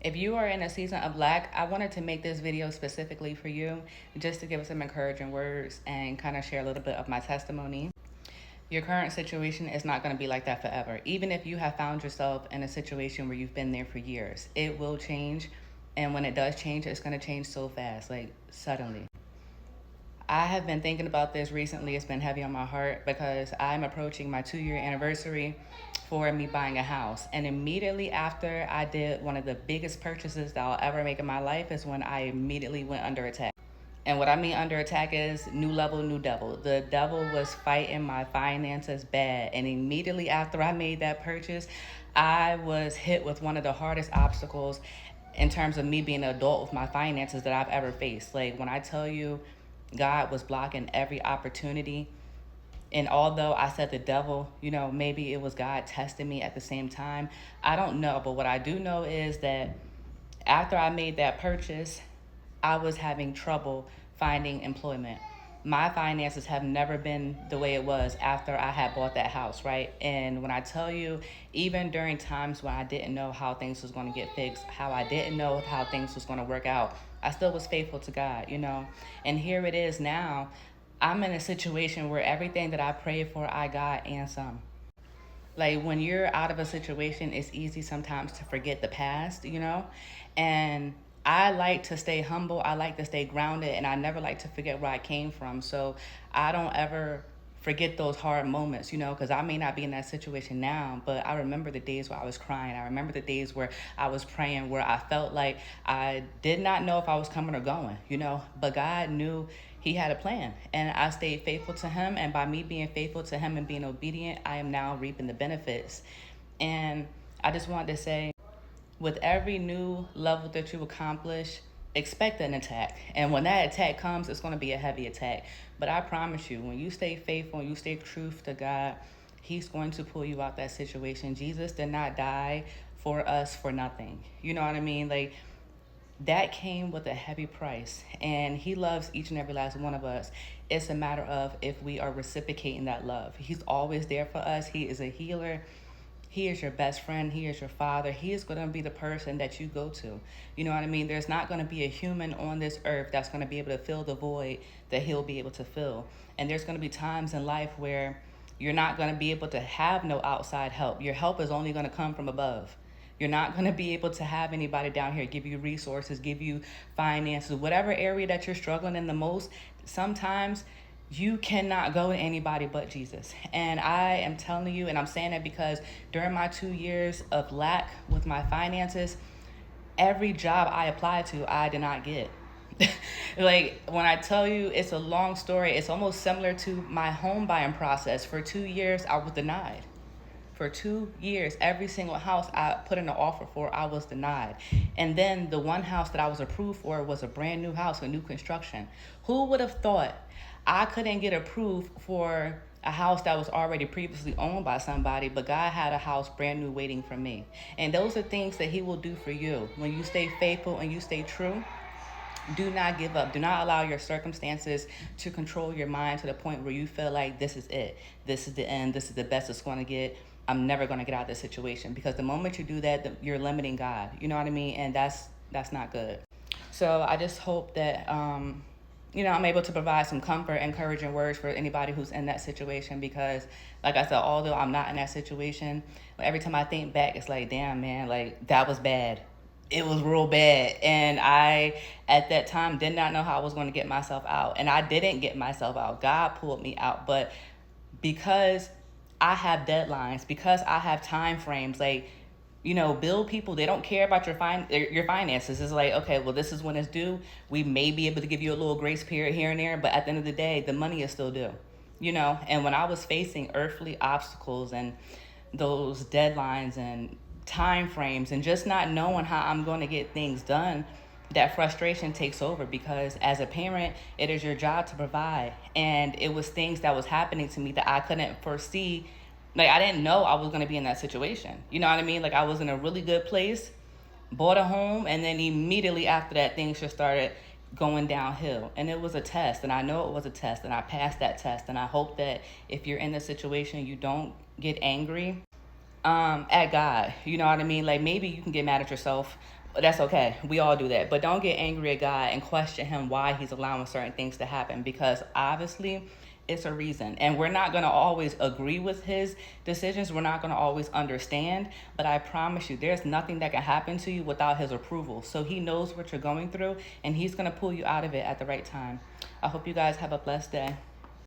If you are in a season of lack, I wanted to make this video specifically for you, just to give some encouraging words and kind of share a little bit of my testimony. Your current situation is not going to be like that forever. Even if you have found yourself in a situation where you've been there for years, it will change. And when it does change, it's going to change so fast, like suddenly. I have been thinking about this recently. It's been heavy on my heart because I'm approaching my 2-year anniversary for me buying a house. And immediately after I did one of the biggest purchases that I'll ever make in my life is when I immediately went under attack. And what I mean under attack is new level, new devil. The devil was fighting my finances bad. And immediately after I made that purchase, I was hit with one of the hardest obstacles in terms of me being an adult with my finances that I've ever faced. Like when I tell you God was blocking every opportunity, and although I said the devil, maybe it was God testing me at the same time. I don't know. But what I do know is that after I made that purchase, I was having trouble finding employment. My finances have never been the way it was after I had bought that house, right? And when I tell you, even during times when I didn't know how things was going to get fixed, how I didn't know how things was going to work out, I still was faithful to God. And here it is now. I'm in a situation where everything that I prayed for, I got and some. Like when you're out of a situation, it's easy sometimes to forget the past. And I like to stay humble, I like to stay grounded, and I never like to forget where I came from. So I don't ever forget those hard moments, because I may not be in that situation now, but I remember the days where I was crying. I remember the days where I was praying, where I felt like I did not know if I was coming or going. But God knew He had a plan, and I stayed faithful to Him. And by me being faithful to Him and being obedient, I am now reaping the benefits. And I just wanted to say, with every new level that you accomplish, expect an attack. And when that attack comes, it's going to be a heavy attack. But I promise you, when you stay faithful and you stay true to God, He's going to pull you out that situation. Jesus did not die for us for nothing. You know what I mean? Like, that came with a heavy price, and He loves each and every last one of us. It's a matter of if we are reciprocating that love. He's always there for us. He is a healer. He is your best friend. He is your father. He is going to be the person that you go to. You know what I mean? There's not going to be a human on this earth that's going to be able to fill the void that He'll be able to fill. And there's going to be times in life where you're not going to be able to have no outside help. Your help is only going to come from above. You're not going to be able to have anybody down here give you resources, give you finances, whatever area that you're struggling in the most. Sometimes you cannot go to anybody but Jesus. And I am telling you, and I'm saying that because during my 2 years of lack with my finances, every job I applied to, I did not get. Like when I tell you, it's a long story. It's almost similar to my home buying process. For 2 years, I was denied. For 2 years, every single house I put in an offer for, I was denied. And then the one house that I was approved for was a brand new house, a new construction. Who would have thought I couldn't get approved for a house that was already previously owned by somebody, but God had a house brand new waiting for me? And those are things that He will do for you. When you stay faithful and you stay true, do not give up. Do not allow your circumstances to control your mind to the point where you feel like this is it. This is the end. This is the best it's going to get. I'm never going to get out of this situation. Because the moment you do that, you're limiting God. You know what I mean? And that's not good. So I just hope that, I'm able to provide some comfort, encouraging words for anybody who's in that situation. Because, like I said, although I'm not in that situation, every time I think back, it's like, damn, man, like that was bad. It was real bad. And I, at that time, did not know how I was going to get myself out. And I didn't get myself out. God pulled me out. But because I have deadlines, because I have time frames, like, bill people, they don't care about your finances. It's like, okay, well, this is when it's due. We may be able to give you a little grace period here and there, but at the end of the day, the money is still due. And when I was facing earthly obstacles and those deadlines and time frames and just not knowing how I'm going to get things done, that frustration takes over, because as a parent, it is your job to provide. And it was things that was happening to me that I couldn't foresee. Like, I didn't know I was going to be in that situation. You know what I mean? Like, I was in a really good place, bought a home, and then immediately after that, things just started going downhill. And it was a test, and I know it was a test, and I passed that test. And I hope that if you're in this situation, you don't get angry at God. You know what I mean? Like, maybe you can get mad at yourself That's okay. We all do that. But don't get angry at God and question him why he's allowing certain things to happen, because obviously it's a reason. And we're not going to always agree with his decisions. We're not going to always understand. But I promise you, there's nothing that can happen to you without his approval. So he knows what you're going through, and he's going to pull you out of it at the right time. I hope you guys have a blessed day.